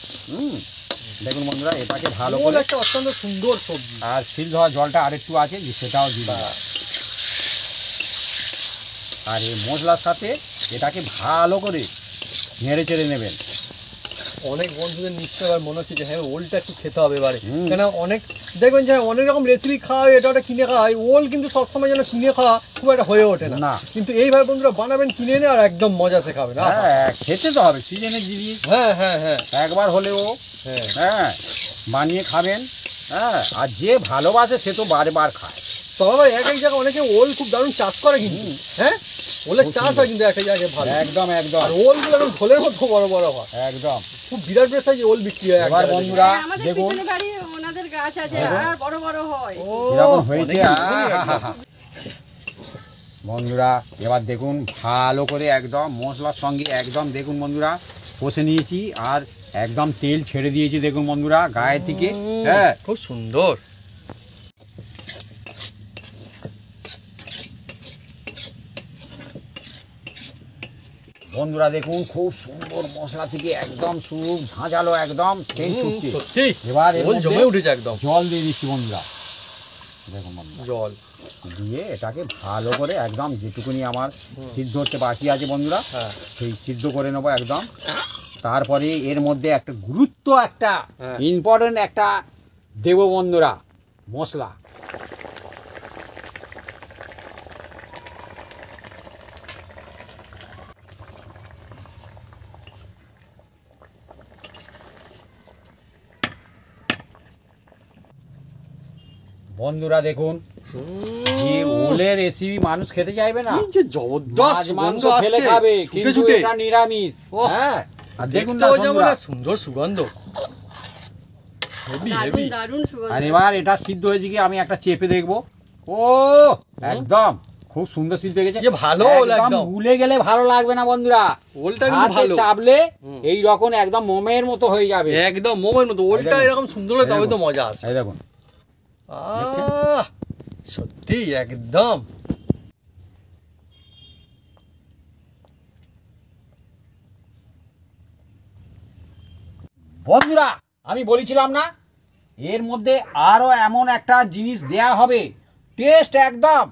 দেখুন বন্ধুরা, এটাকে ভালো ওল করে, একটা অত্যন্ত সুন্দর সবজি। আর সিদ্ধ হওয়া জলটা আরেকটু আছে সেটাও দিয়ে দেবো। আর এই মশলার সাথে এটাকে ভালো করে নেড়ে চেড়ে নেবেন। অনেক বন্ধুদের নিশ্চয় এবার মনে হচ্ছে যে হ্যাঁ ওলটা একটু খেতে হবে এবারে, হুম। কেন অনেক দেখবেন যে অনেক রকম রেসিপি খাওয়া হয়, এটা ওটা কিনে খাওয়া হয়, ওল কিন্তু সবসময় যেন কিনে খাওয়া খুব একটা হয়ে ওঠে না। না। কিন্তু এইভাবে বন্ধুরা বানাবেন, কিনে এনে আর একদম মজা শেখাবেন। হ্যাঁ, খেতে তো হবে, সিজনের জিনিস হ্যাঁ হ্যাঁ হ্যাঁ একবার হলেও হ্যাঁ। হ্যাঁ বানিয়ে খাবেন। হ্যাঁ, আর যে ভালোবাসে সে তো বারবার খায়। তবে এক এক জায়গায় অনেকে ওল খুব দারুণ চাষ করে কিন্তু, হ্যাঁ ওলের চাষ হয় কিন্তু একটা জায়গায় ভালো। একদম একদম আর ওলগুলো একদম ঝোলের মতো বড় বড় হয়, একদম। খুব বিরাট বিরাট সাইজে ওল বিক্রি হয় এক এবার জায়গায়। বন্ধুরা হ্যাঁ, আমাদের দেখুন পিছনে বাড়ি ওনাদের গাছ আছে আর বড় বড় হয়। ও, এরকম হয়েছে। অনেক সুন্দর একদম। বন্ধুরা এবার দেখুন ভালো করে একদম মশলার সঙ্গে একদম দেখুন বন্ধুরা কষে নিয়েছি, আর একদম তেল ছেড়ে দিয়েছি দেখুন বন্ধুরা গায়ে থেকে। হ্যাঁ, খুব সুন্দর। বন্ধুরা দেখুন খুব সুন্দর মশলা থেকে একদম সুপ ঝাঁঝালো, একদম সেই ছুটছে। সত্যি এবার এর ওল মধ্যে জমে উঠেছে একদম। জল দিয়ে দিচ্ছি বন্ধুরা, দেখুন বন্ধুরা জল দিয়ে এটাকে ভালো করে একদম যেটুকুনি আমার সিদ্ধ হতে বাকি আছে বন্ধুরা হ্যাঁ সেই সিদ্ধ করে নেবো একদম। তারপরে এর মধ্যে একটা একটা হ্যাঁ। ইম্পর্টেন্ট একটা দেব বন্ধুরা মশলা। বন্ধুরা দেখুন, যে ওলের রেসিপি মানুষ খেতে চাইবে না, এই যে জবরদস্ত মাছ মাংস সুগন্ধ খেলে আসছে খাবে, ছুটে কিন্তু ছুটে। এটা নিরামিষ। ওহ, হ্যাঁ, আর দেখুন না দেখতেও যেমন বন্ধুরা, আর সুন্দর সুগন্ধ, হেভি দারুণ হেভি। দারুণ সুগন্ধ। আর এবার এটা সিদ্ধ হয়েছে কি আমি একটা চেপে দেখবো। ও একদম খুব সুন্দর সিদ্ধ হয়ে গেছে। এ ভালো ওল একদম। ভুলে গেলে ভালো লাগবে না বন্ধুরা, ওলটা কিন্তু হাতে ভালো, চাপলে হুম। এই রকম একদম মোমের মতো হয়ে যাবে। একদম মোমের মতো। ওলটা দেখুন। এরকম সুন্দর হলে তবে তো মজা আসে। এই দেখুন, আহ, সত্যি একদম। বন্ধুরা আমি বলেছিলাম না এর মধ্যে আরো এমন একটা জিনিস দেয়া হবে, টেস্ট একদম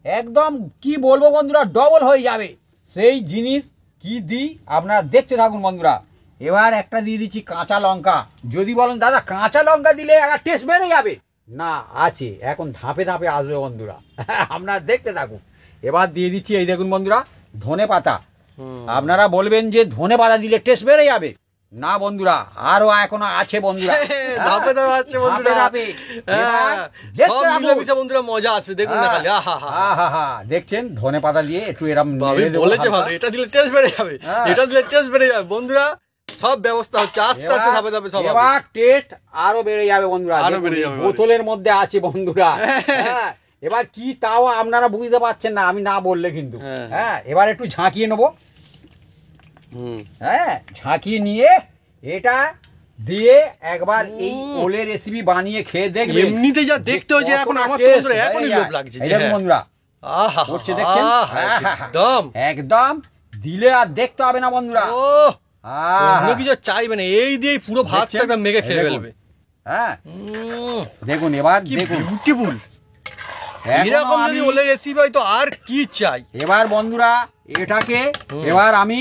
একদম কি বলবো বন্ধুরা ডবল হয়ে যাবে। সেই জিনিস কি দিই আপনারা দেখতে থাকুন বন্ধুরা। এবার একটা দিয়ে দিচ্ছি কাঁচা লঙ্কা। যদি বলেন দাদা কাঁচা লঙ্কা দিলে একটা টেস্ট বেড়ে যাবে, না আছে, এখন ধাপে ধাপে আসবে বন্ধুরা। আপনারা দেখতে থাকুন। এবার দিয়ে দিচ্ছি এই দেখুন বন্ধুরা ধনে পাতা। আপনারা বলবেন যে ধনে পাতা দিলে টেস্ট বেড়ে যাবে, না বন্ধুরা আরো এখনো আছে বন্ধুরা। ধাপে ধাপে আসছে বন্ধুরা। ধাপে ধাপে। হ্যাঁ, এবার দেখতে সব থাকুন। মিলেমিশে বন্ধুরা মজা আসবে, দেখুন না খালি। আহা হা। আহা, দেখছেন ধনে পাতা দিয়ে একটু এরকম ভাবি নেড়ে দেবো বলেছে হালকা। ভালো, এটা দিলে টেস্ট বেড়ে যাবে, হ্যাঁ। এটা দিলে টেস্ট বেড়ে যাবে বন্ধুরা। সব ব্যবস্থা হচ্ছে আস্তে আস্তে ধাপে ধাপে সব হবে। এবার টেস্ট আরো বেড়ে যাবে বন্ধুরা। আরো দেখুন, বেড়ে এই যাবে বোতলের মধ্যে আছে বন্ধুরা। হ্যাঁ, এবার কি তাও আপনারা বুঝতে পারছেন না আমি না বললে কিন্তু। হ্যাঁ। হ্যাঁ, এবার একটু ঝাঁকিয়ে নেবো। হ্যাঁ, ঝাঁকিয়ে নিয়ে এটা দিয়ে একবার এই ওলের রেসিপি বানিয়ে খেয়ে দেখবেন। এমনিতে যা দেখতে হয়েছে এখন কতটা আমার তো taste বন্ধুরা হয়ে এখনই যায়। লোভ লাগছে এই যে দেখুন হ্যাঁ। বন্ধুরা আহা করছে দেখছেন। একদম। একদম দিলে আর দেখতে হবে না বন্ধুরা। ও অন্য কিছু চাইবে না, এই দিয়েই পুরো ভাতটা দেখছেন? একদম মেখে খেয়ে এই দেখুন। ফেলবে। হ্যাঁ, দেখুন এবার কি দেখুন বিউটিফুল। এখনো এরকম যদি আমি- ওলের রেসিপি হয় তো আর কি চাই। এবার বন্ধুরা এটাকে এবার আমি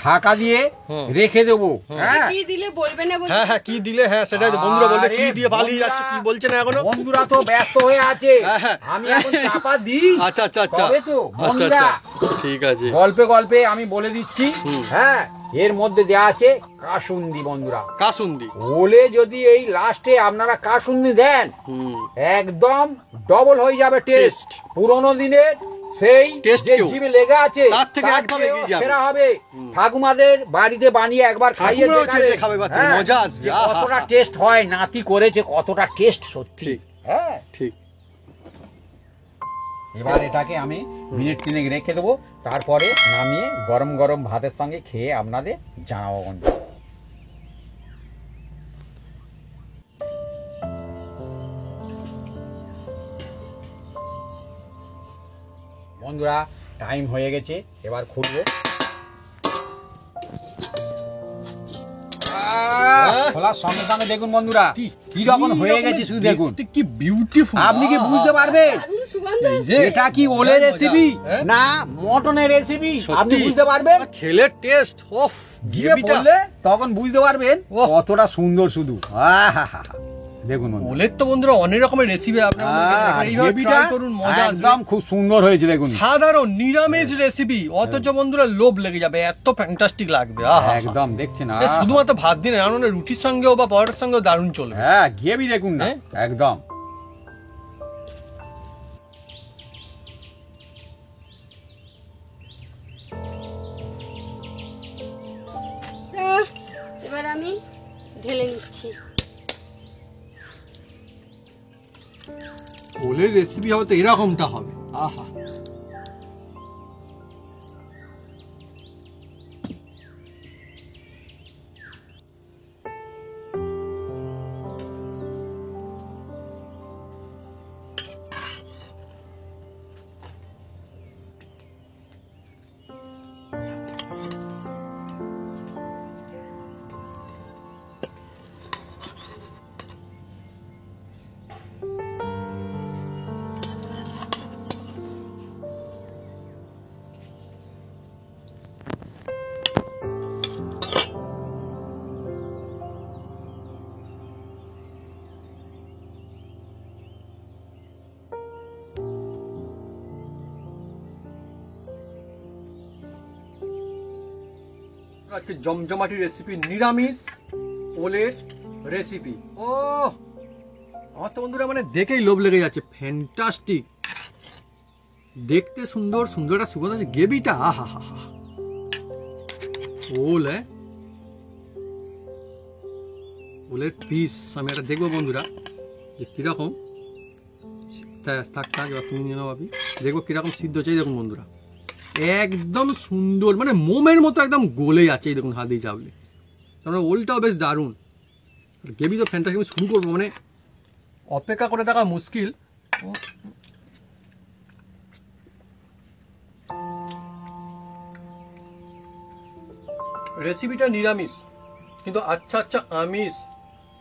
ঢাকা দিয়ে হুম। রেখে দেবো। হ্যাঁ, কি দিলে বলবে না বলবে? হ্যাঁ হ্যাঁ কি দিলে, হ্যাঁ সেটাই তো বন্ধুরা বলবে আরে কি দিয়ে পালিয়ে বন্ধুরা, যাচ্ছ, কি বলছে না এখনো। বন্ধুরা তো ব্যস্ত হয়ে আছে, হ্যাঁ। আমি এখন চাপা দিই। আচ্ছা আচ্ছা আচ্ছা তবে তো আচ্ছা বন্ধুরা আচ্ছা ঠিক আছে। গল্পে গল্পে আমি বলে দিচ্ছি। হ্যাঁ, এর মধ্যে দেওয়া আছে কাসুন্দি বন্ধুরা। কাসুন্দি ওলে যদি এই লাস্টে আপনারা কাসুন্দি দেন একদম ডবল হয়ে যাবে টেস্ট। পুরোনো দিনের সেই Taste যে কেও জিভে লেগে আছে তার থেকে তার একদম চেয়েও এগিয়ে যাবে। সেরা হবে। ঠাকুমাদের বাড়িতে বানিয়ে একবার খাইয়ে ঠাকুমাও দেখাবে। চেয়ে খাবে বাচ্চা, হ্যাঁ, মজা আসবে। যে আহা। কতটা টেস্ট হয়, নাতি করেছে কতটা টেস্ট সত্যি। ঠিক। হ্যাঁ, ঠিক। এবার এটাকে আমি মিনিট 3 রেখে দেবো, তারপরে নামিয়ে গরম গরম ভাতের সঙ্গে খেয়ে আপনাদের জানাবো বন্ধু। বন্ধুরা টাইম হয়ে গেছে, এবার খুলবো। খোলার সঙ্গে সঙ্গে দেখুন বন্ধুরা কি রকম হয়ে গেছে, শুধু দেখুন। দেখতে কি বিউটিফুল। আপনি কি বুঝতে পারবেন দারুণ সুগন্ধ যে এটা কি ওলের মজা, রেসিপি হ্যাঁ? না মটনের রেসিপি? সত্যি। আপনি বুঝতে পারবেন, খেলে টেস্ট অফ জিভে পড়লে তখন বুঝতে পারবেন ওহ। কতটা সুন্দর শুধু। আহা, দেখুন বন্ধুরা। ওলের তো বন্ধুরা অনেক রকমের রেসিপি আপনারা এইভাবে গ্রেভিটা ট্রাই করুন, মজা আসবে। একদম খুব সুন্দর হয়েছে দেখুন। সাধারণ নিরামিষ রেসিপি অথচ বন্ধুরা লোভ লেগে যাবে, এত ফ্যান্টাস্টিক লাগবে। আহা একদম দেখছেন। এ শুধুমাত্র ভাত দিন এমন রুটির সঙ্গেও বা পরোটার সঙ্গেও দারুণ চলবে। হ্যাঁ, গ্রেভি দেখুন না, হ্যাঁ? একদম। এবার আমি ঢেলে নিচ্ছি। ওলের রেসিপি হবে তো এরকমটা হবে। আহা, আজকে জমজমাটি রেসিপি, নিরামিষ ওলের রেসিপি। ও আমার তো বন্ধুরা মানে দেখেই লোভ লেগে যাচ্ছে, ফ্যান্টাস্টিক। দেখতে সুন্দর, সুন্দর একটা সুগন্ধ আছে, গ্রেভিটা আহা হা হা। ওল ওলের পিস আমি একটা দেখবো বন্ধুরা যে কিরকম। থাক এবার তুমি নিয়ে নাও আপনি, দেখবো কিরকম সিদ্ধ হচ্ছে। দেখুন বন্ধুরা একদম সুন্দর, মানে মোমের মতো একদম গলে যাচ্ছে। এই দেখুন হাত দিয়ে চাপলে, তারপরে ওলটাও বেশ দারুণ। গ্রেভি তো ফ্যান্টাস্টিক। আমি শুরু করবো, মানে অপেক্ষা করে থাকা মুশকিল। রেসিপিটা নিরামিষ কিন্তু আচ্ছা আচ্ছা আমিষ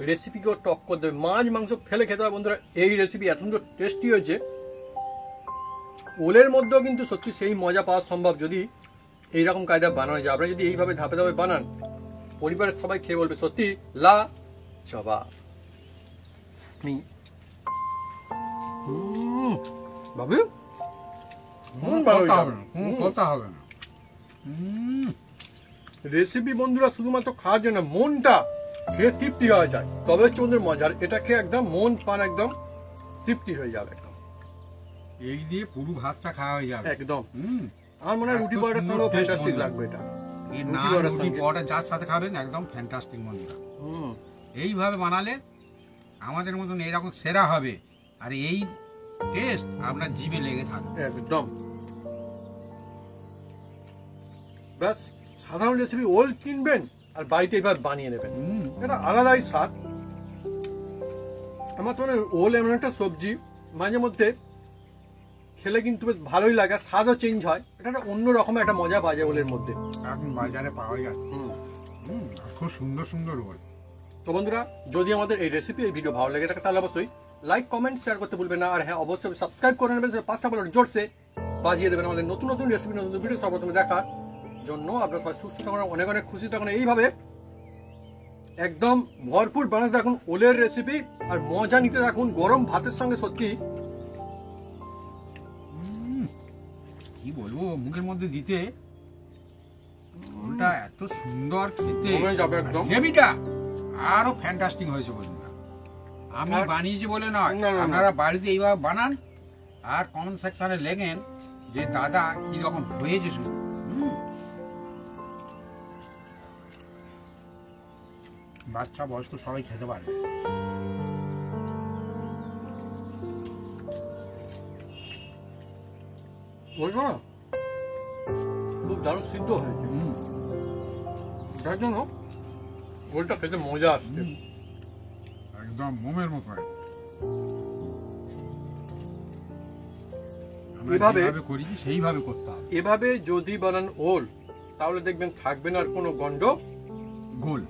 রেসিপিকেও টক্কর দেবে। মাছ মাংস ফেলে খেতে হয় বন্ধুরা, এই রেসিপি এত সুন্দর টেস্টি হয়েছে। ওলের মধ্যেও কিন্তু সত্যি সেই মজা পাওয়া সম্ভব যদি এইরকম কায়দা বানানো যায়। আপনারা যদি এইভাবে ধাপে ধাপে বানান, পরিবারের সবাই খেয়ে বলবে সত্যি লা জবাব। বাবু কথা হবে না। রেসিপি বন্ধুরা শুধুমাত্র খাওয়ার জন্য, মনটা খেয়ে তৃপ্তি হয়ে যায়, তবে হচ্ছে বন্ধুর মজার। এটা খেয়ে একদম মন প্রাণ একদম তৃপ্তি হয়ে যাবে একদম। এই দিয়ে পুরো ভাতটা খাওয়া হয়ে যাবে একদম। আমার মনে হয় রুটি পরোটার সঙ্গে ফ্যান্টাস্টিক লাগবে এটা। এই রুটি নান, পরোটার রুটি সঙ্গে। পরোটা যার সাথে খাবেন একদম ফ্যান্টাস্টিক বন্ধুরা। এইভাবে বানালে আমাদের মতন এরকম সেরা হবে, আর এই টেস্ট আপনার জিভে লেগে থাকবে একদম। ব্যাস সাধারণ রেসিপি ওল কিনবেন আর বাড়িতে এইভাবে বানিয়ে নেবেন, এটা আলাদাই স্বাদ। আমার তো মনে হয় ওল এমন একটা সবজি মাঝে মধ্যে খেলে কিন্তু বেশ ভালোই লাগে, স্বাদও চেঞ্জ হয়। এটা একটা অন্য রকমের একটা মজা পাওয়া যায় ওলের মধ্যে। এখন বাজারে পাওয়া যাচ্ছে। খুব সুন্দর সুন্দর ওল। তো বন্ধুরা যদি আমাদের এই রেসিপি এই ভিডিও ভালো লেগে থাকে তাহলে অবশ্যই লাইক কমেন্ট শেয়ার করতে ভুলবেন না। আর হ্যাঁ, অবশ্যই সাবস্ক্রাইব করে নেবেন, পাঁচটা বলে জোরসে বাজিয়ে দেবেন আমাদের নতুন নতুন রেসিপি, নতুন ভিডিও সর্বপ্রথমে দেখার জন্য। আপনারা সবাই সুস্থ থাকুন, অনেক অনেক খুশি থাকুন। এইভাবে একদম ভরপুর বানাতে থাকুন ওলের রেসিপি, আর মজা নিতে থাকুন গরম ভাতের সঙ্গে। সত্যি কি বলবো, মুখের মধ্যে দিতে ওলটা এত সুন্দর খেতে, জমে যাবে একদম। গ্রেভিটা আরো ফ্যান্টাস্টিক হয়েছে বন্ধুরা। আমি আর- বানিয়েছি বলে নয়, না, না, না। আপনারা বাড়িতে এইভাবে বানান আর কমেন্ট সেকশনে লেখেন যে দাদা কিরকম হয়েছে শুধু। বাচ্চা বয়স্ক সবাই খেতে পারবে। বলছো না খুব দারুণ সিদ্ধ হয়েছে, যার জন্য ওলটা খেতে মজা আসছে। একদম মোমের মতো হয়। আমরা এভাবে- যেভাবে করেছি সেইভাবে করতে হবে। এভাবে যদি বানান ওল, তাহলে দেখবেন থাকবে না আর কোনো গন্ড। গোল